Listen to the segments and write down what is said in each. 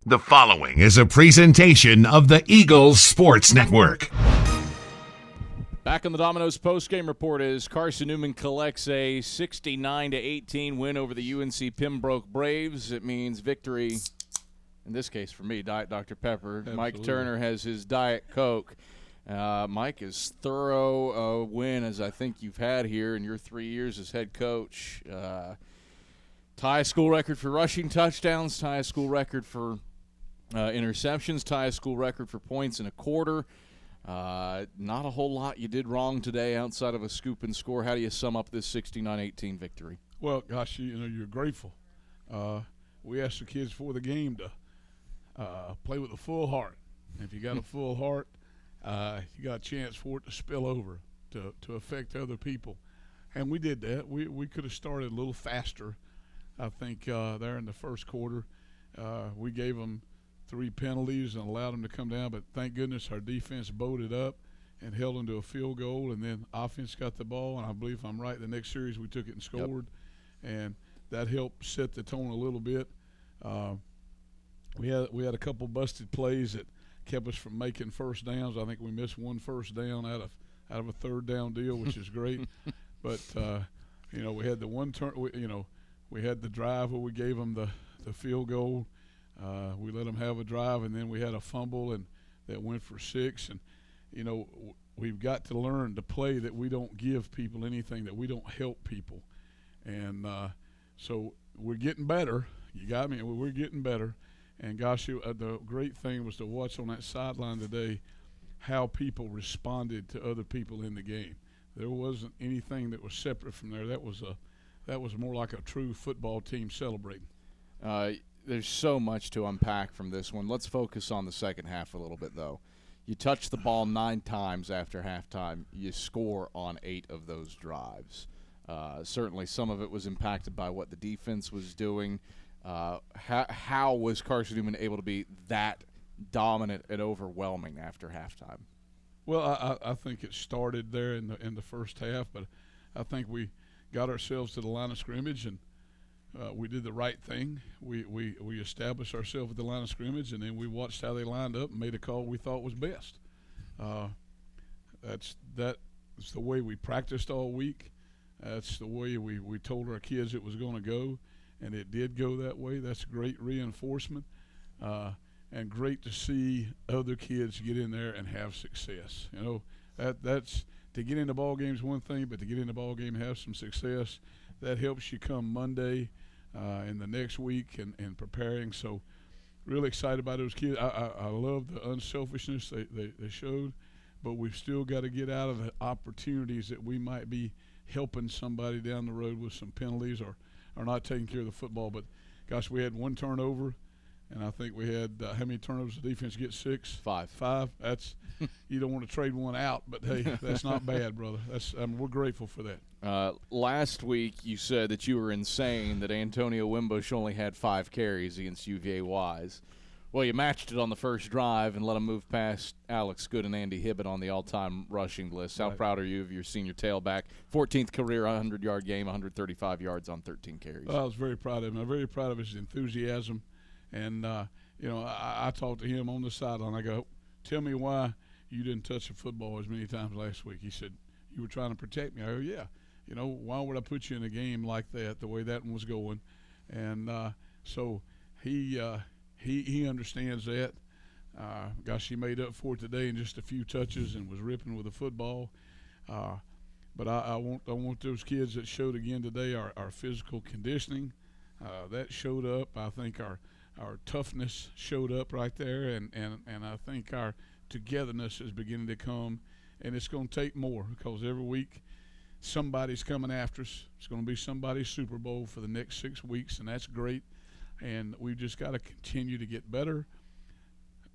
The following is a presentation of the Eagles Sports Network. Back on the Domino's postgame report as Carson-Newman collects a 69-18 win over the UNC Pembroke Braves. It means victory, in this case for me, Diet Dr. Pepper. Absolutely. Mike Turner has his Diet Coke. Mike, is thorough a win as I think you've had here in your 3 years as head coach. Tie a school record for rushing touchdowns, tie a school record for interceptions, tie a school record for points in a quarter. Not a whole lot you did wrong today outside of a scoop and score. How do you sum up this 69-18 victory? Well, gosh, you're grateful. We asked the kids before the game to play with a full heart. If you got a full heart, you got a chance for it to spill over, to affect other people. And we did that. We could have started a little faster, I think, there in the first quarter. We gave them 3 penalties and allowed them to come down, but thank goodness our defense bowed up and held them to a field goal, and then offense got the ball, and I believe if I'm right, the next series we took it and scored, and that helped set the tone a little bit. We had a couple busted plays that kept us from making first downs. I think we missed one first down out of a third down deal, which is great. But we had the one turn. We had the drive where we gave them the field goal. We let them have a drive, and then we had a fumble and that went for 6. And we've got to learn to play that we don't give people anything, that we don't help people. And so we're getting better. You got me. We're getting better. And gosh, the great thing was to watch on that sideline today how people responded to other people in the game. There wasn't anything that was separate from there. That was more like a true football team celebrating. There's so much to unpack from this one. Let's focus on the second half a little bit, though. You touch the ball 9 times after halftime. You score on 8 of those drives. Certainly some of it was impacted by what the defense was doing. How was Carson-Newman able to be that dominant and overwhelming after halftime? Well, I think it started there in the first half, but I think we got ourselves to the line of scrimmage and we did the right thing. We established ourselves at the line of scrimmage, and then we watched how they lined up and made a call we thought was best. That's the way we practiced all week. That's the way we told our kids it was going to go, and it did go that way. That's great reinforcement, and great to see other kids get in there and have success. That's to get in the ball game is one thing, but to get in the ball game and have some success, that helps you come Monday in the next week and preparing. So really excited about those kids. I love the unselfishness they showed, but we've still got to get out of the opportunities that we might be helping somebody down the road with some penalties or not taking care of the football. But, gosh, we had 1 turnover, and I think we had how many turnovers did the defense get? 6? 5. 5. That's you don't want to trade one out, but, hey, that's not bad, brother. We're grateful for that. Last week you said that you were insane that Antonio Wimbush only had 5 carries against UVA Wise. Well, you matched it on the first drive and let him move past Alex Good and Andy Hibbett on the all-time rushing list. How proud are you of your senior tailback? 14th career 100-yard game, 135 yards on 13 carries. I was very proud of him. I'm very proud of his enthusiasm. And, I talked to him on the sideline. I go, tell me why you didn't touch the football as many times last week. He said, you were trying to protect me. I go, yeah. Why would I put you in a game like that, the way that one was going? And so he understands that. Gosh, he made up for it today in just a few touches and was ripping with the football. But I want those kids that showed again today our physical conditioning. That showed up. I think our toughness showed up right there, and I think our togetherness is beginning to come, and it's going to take more because every week somebody's coming after us. It's going to be somebody's Super Bowl for the next 6 weeks, and that's great. And we've just got to continue to get better,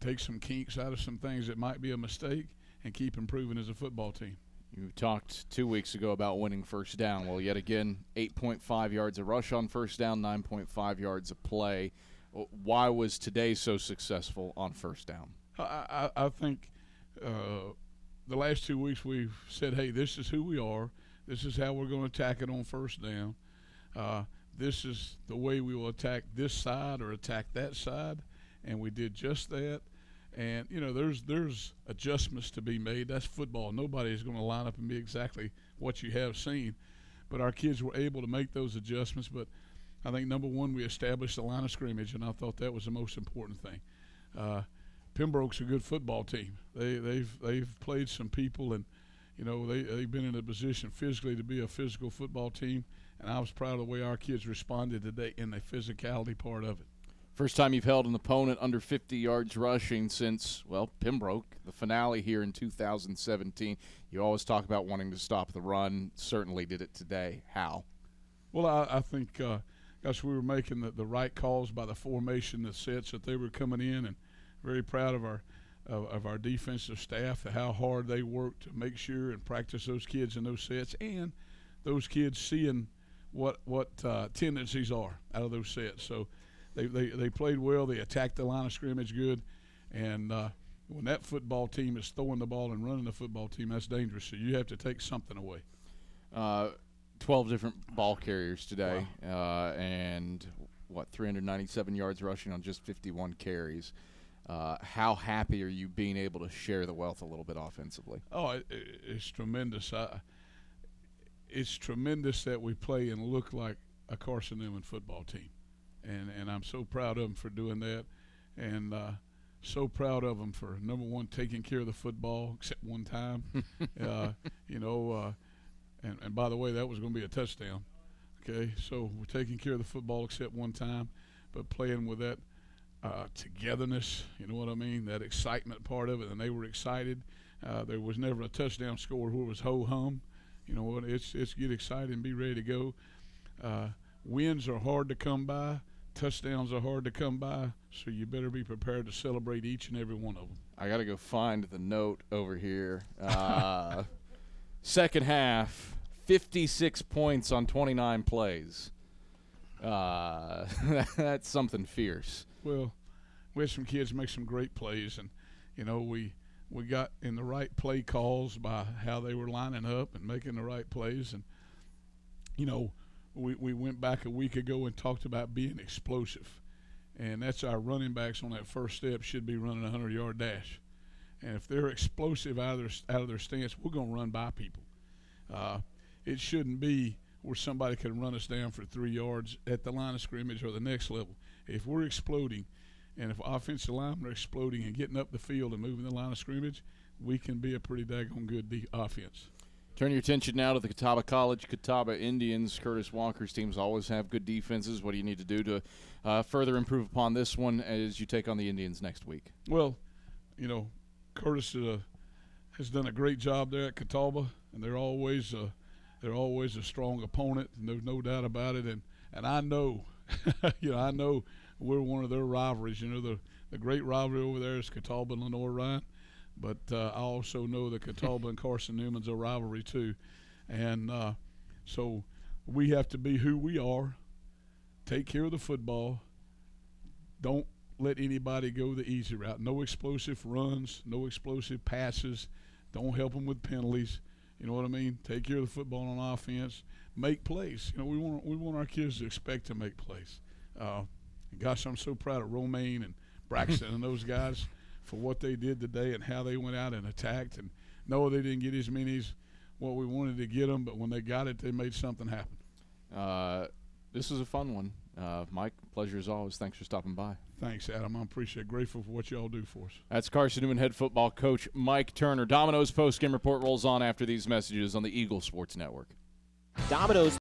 take some kinks out of some things that might be a mistake, and keep improving as a football team. You talked 2 weeks ago about winning first down. Well, yet again, 8.5 yards a rush on first down, 9.5 yards a play. Why was today so successful on first down? I think the last 2 weeks we've said, hey, this is who we are. This is how we're going to attack it on first down. This is the way we will attack this side or attack that side. and we did just that. And there's adjustments to be made. That's football. Nobody is going to line up and be exactly what you have seen, but our kids were able to make those adjustments. But I think number one, we established the line of scrimmage, and I thought that was the most important thing. Pembroke's a good football team. They've played some people, and they've been in a position physically to be a physical football team. And I was proud of the way our kids responded today in the physicality part of it. First time you've held an opponent under 50 yards rushing since, Pembroke, the finale here in 2017. You always talk about wanting to stop the run. Certainly did it today. How? Well, I think, we were making the right calls by the formation, the sets that they were coming in, and very proud of our defensive staff, how hard they worked to make sure and practice those kids in those sets, and those kids seeing what tendencies are out of those sets. So they played well. They attacked the line of scrimmage good, and when that football team is throwing the ball and running the football team, that's dangerous. So you have to take something away. 12 different ball carriers today, wow. And 397 yards rushing on just 51 carries. How happy are you being able to share the wealth a little bit offensively? Oh, it's tremendous. It's tremendous that we play and look like a Carson-Newman football team. And I'm so proud of them for doing that, and so proud of them for, number one, taking care of the football, except one time. And by the way, that was going to be a touchdown. Okay, so we're taking care of the football except one time, but playing with that togetherness, you know what I mean, that excitement part of it, and they were excited. There was never a touchdown score where it was ho-hum. You know what, it's get excited and be ready to go. Wins are hard to come by. Touchdowns are hard to come by, so you better be prepared to celebrate each and every one of them. I got to go find the note over here. Second half, 56 points on 29 plays. That's something fierce. Well, we had some kids make some great plays, and, we got in the right play calls by how they were lining up and making the right plays. And, we went back a week ago and talked about being explosive, and that's our running backs on that first step should be running a 100-yard dash. And if they're explosive out of their stance, we're going to run by people. It shouldn't be where somebody can run us down for 3 yards at the line of scrimmage or the next level. If we're exploding, and if offensive linemen are exploding and getting up the field and moving the line of scrimmage, we can be a pretty daggone good offense. Turn your attention now to the Catawba College Catawba Indians. Curtis Walker's teams always have good defenses. What do you need to do to further improve upon this one as you take on the Indians next week? Well, Curtis has done a great job there at Catawba, and they're always a strong opponent, and there's no doubt about it. And I know, I know we're one of their rivalries. The great rivalry over there is Catawba and Lenore-Ryan. But I also know that Catawba and Carson-Newman's a rivalry too. And so we have to be who we are, take care of the football, don't let anybody go the easy route. No explosive runs, no explosive passes, don't help them with penalties. You know what I mean? Take care of the football on offense, make plays. We want our kids to expect to make plays. Gosh, I'm so proud of Romaine and Braxton and those guys for what they did today and how they went out and attacked. And no, they didn't get as many as what we wanted to get them, but when they got it, they made something happen. This was a fun one. Mike, pleasure as always. Thanks for stopping by. Thanks, Adam. I appreciate it. Grateful for what you all do for us. That's Carson-Newman head football coach Mike Turner. Domino's postgame report rolls on after these messages on the Eagle Sports Network. Domino's